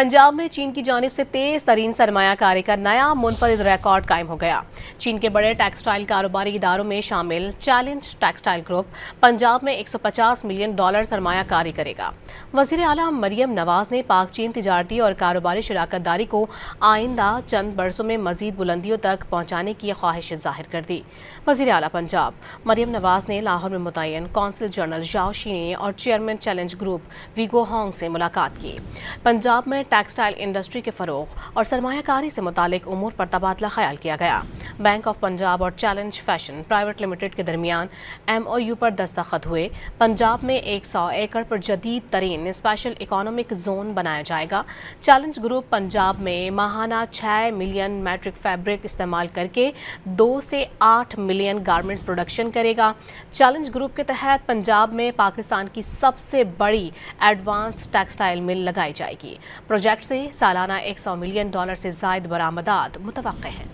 पंजाब में चीन की जानिब से तेज तरीन सरमाया कारी का नया मुनफरिद रिकॉर्ड कायम हो गया। चीन के बड़े टेक्सटाइल कारोबारी इदारों में शामिल चैलेंज टेक्सटाइल ग्रुप पंजाब में $150 मिलियन सरमाया कारी करेगा। वज़ीर आला मरियम नवाज ने पाक चीन तिजारती और कारोबारी शराकत दारी को आइंदा चंद बरसों में मजीद बुलंदियों तक पहुँचाने की ख्वाहिश जाहिर कर दी। वज़ीर आला पंजाब मरियम नवाज ने लाहौर में मुतय्यन कौंसिल जनरल जाओ शीने और चेयरमैन चैलेंज ग्रुप वीगो होंग से मुलाकात की। पंजाब में टेक्सटाइल इंडस्ट्री के फ़रोग़ और सरमायाकारी से मुतालिक उमूर पर तबादला ख्याल किया गया। बैंक ऑफ पंजाब और चैलेंज फैशन प्राइवेट लिमिटेड के दरमियान MOU पर दस्तखत हुए। पंजाब में 100 एकड़ पर जदीद तरीन स्पेशल इकोनॉमिक जोन बनाया जाएगा। चैलेंज ग्रुप पंजाब में माहाना 6 मिलियन मैट्रिक फैब्रिक इस्तेमाल करके 2 से 8 मिलियन गारमेंट्स प्रोडक्शन करेगा। चैलेंज ग्रुप के तहत पंजाब में पाकिस्तान की सबसे बड़ी एडवांस टेक्सटाइल मिल लगाई जाएगी। प्रोजेक्ट से सालाना $100 मिलियन से ज़ायद बरामदात मुतवक्के हैं।